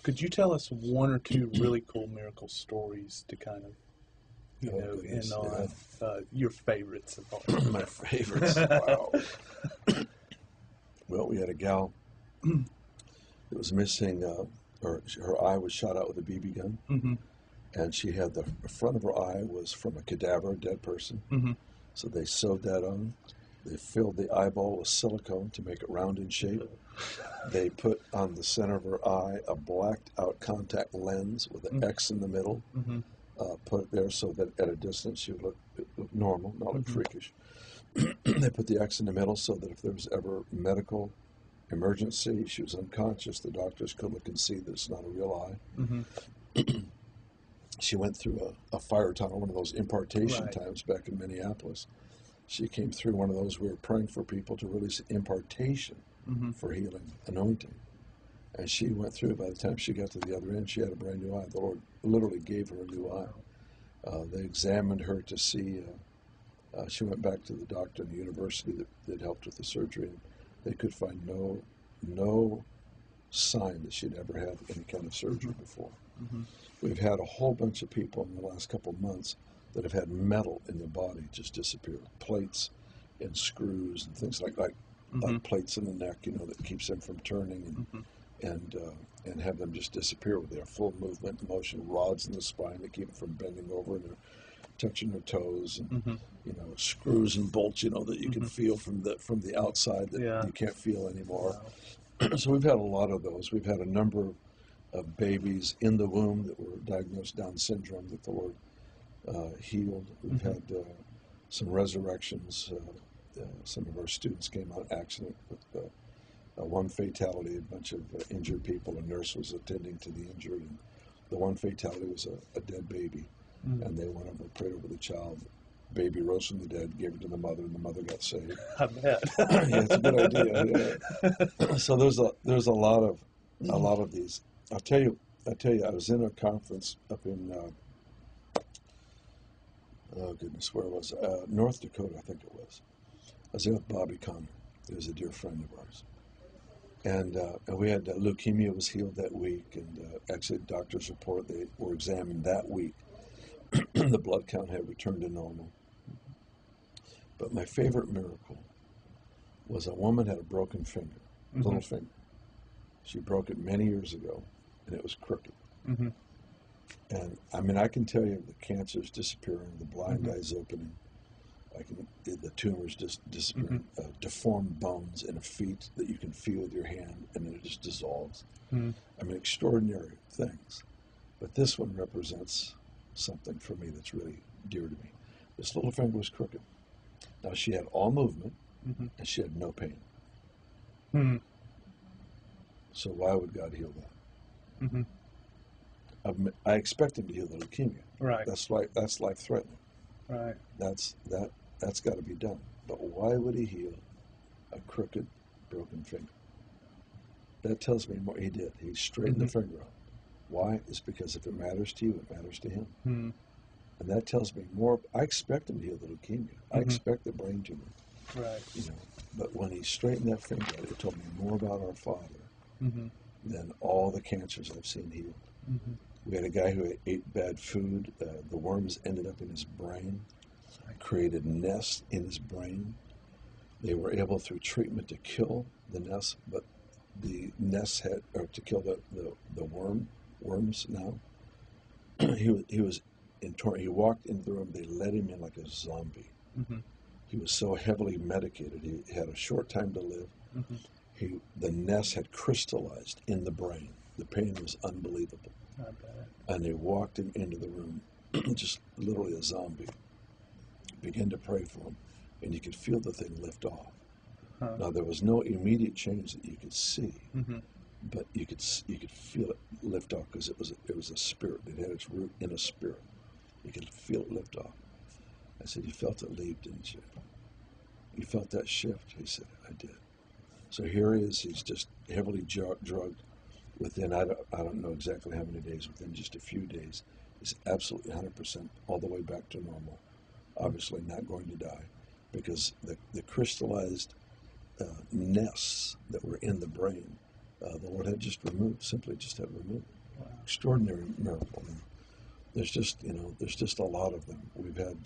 Could you tell us one or two really cool miracle stories to kind of, Goodness, end on your favorites of all? My favorites. Wow. Well, we had a gal that was missing, or her eye was shot out with a BB gun, Mm-hmm. and she had the front of her eye was from a cadaver, a dead person. Mm-hmm. So they sewed that on. They filled the eyeball with silicone to make it round in shape. They put on the center of her eye a blacked out contact lens with an X in the middle. Mm-hmm. Put it there so that at a distance she would look normal, not look freakish. They put the X in the middle so that if there was ever medical emergency, she was unconscious, the doctors could look and see that it's not a real eye. Mm-hmm. She went through a fire tunnel, one of those impartation Right. times back in Minneapolis. She came through one of those. We were praying for people to release impartation Mm-hmm. for healing, anointing. And she went through. By the time she got to the other end, she had a brand new eye. The Lord literally gave her a new eye. They examined her to see. She went back to the doctor in the university that helped with the surgery, and they could find no sign that she'd ever had any kind of surgery before. Mm-hmm. We've had a whole bunch of people in the last couple of months that have had metal in their body just disappear, plates and screws and things like plates in the neck, that keeps them from turning, and have them just disappear with their full movement, motion, rods in the spine that keep them from bending over and touching their toes, and screws and bolts, that you can feel from the outside that you can't feel anymore. Wow. So we've had a lot of those. We've had a number of babies in the womb that were diagnosed Down syndrome that the Lord healed. We've had some resurrections. Some of our students came out accident with one fatality, a bunch of injured people. A nurse was attending to the injured, and the one fatality was a dead baby. And they went over and prayed over the child. Baby rose from the dead, gave it to the mother, and the mother got saved. I bet. Yeah, it's a good idea. Yeah. So there's a lot of these. I'll tell you. I was in a conference up in where was it? North Dakota, I think it was. I was there with Bobby Connor. He was a dear friend of ours, and we had leukemia was healed that week, and actually, doctors report they were examined that week. The blood count had returned to normal. But my favorite miracle was a woman had a broken finger, little finger. She broke it many years ago, and it was crooked. Mm-hmm. And I mean, I can tell you the cancer's disappearing, the blind eye's opening, the tumors just disappearing, deformed bones in a feet that you can feel with your hand, and then it just dissolves. I mean, extraordinary things. But this one represents something for me that's really dear to me. This little finger was crooked. Now, she had all movement, and she had no pain. Mm-hmm. So why would God heal that? Mm-hmm. I expect him to heal the leukemia. Right. That's life-threatening. Right. That's got to be done. But why would he heal a crooked, broken finger? That tells me more. He did. He straightened the finger out. Why? It's because if it matters to you, it matters to him. Mm-hmm. And that tells me more. I expect him to heal the leukemia. I expect the brain tumor. Right. But when he straightened that finger out, it told me more about our Father than all the cancers I've seen healed. Mm-hmm. We had a guy who ate bad food. The worms ended up in his brain, created nests in his brain. They were able, through treatment, to kill the nests, but the nests to kill the worms now. He was in torment. He walked into the room. They let him in like a zombie. Mm-hmm. He was so heavily medicated. He had a short time to live. Mm-hmm. The nest had crystallized in the brain. The pain was unbelievable. I bet. And they walked him into the room, just literally a zombie. Began to pray for him, and you could feel the thing lift off. Now, there was no immediate change that you could see, but you could feel it lift off because it was a spirit. It had its root in a spirit. You could feel it lift off. I said, "You felt it leave, didn't you? You felt that shift?" He said, "I did." So here he is. He's just heavily drugged. Within, I don't know exactly how many days, within just a few days, he's absolutely 100% all the way back to normal. Obviously not going to die, because the crystallized nests that were in the brain, the Lord had just removed, simply just had removed. Extraordinary miracle. And there's just a lot of them. We've had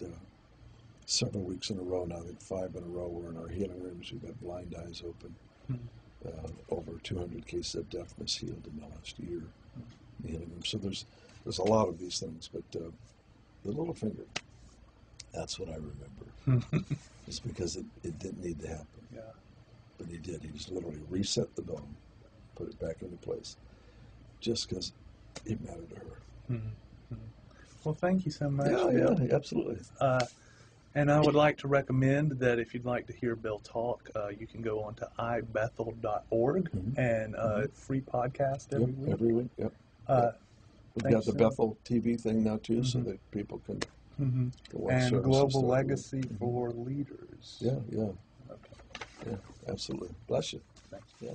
several weeks in a row now. I think 5 in a row. We're in our healing rooms. We've had blind eyes open. Over 200 cases of deafness healed in the last year in the healing room. So there's a lot of these things. But the little finger, that's what I remember. It's because it didn't need to happen. Yeah. But he did. He just literally reset the bone, put it back into place, just because it mattered to her. Well, thank you so much. Yeah, absolutely. And I would like to recommend that if you'd like to hear Bill talk, you can go on to ibethel.org and free podcast every week. Every week, yep. We've got the Bethel TV thing now, too, so that people can watch and Global Legacy for Leaders. Yeah. Okay. Yeah, absolutely. Bless you. Thanks. Yeah.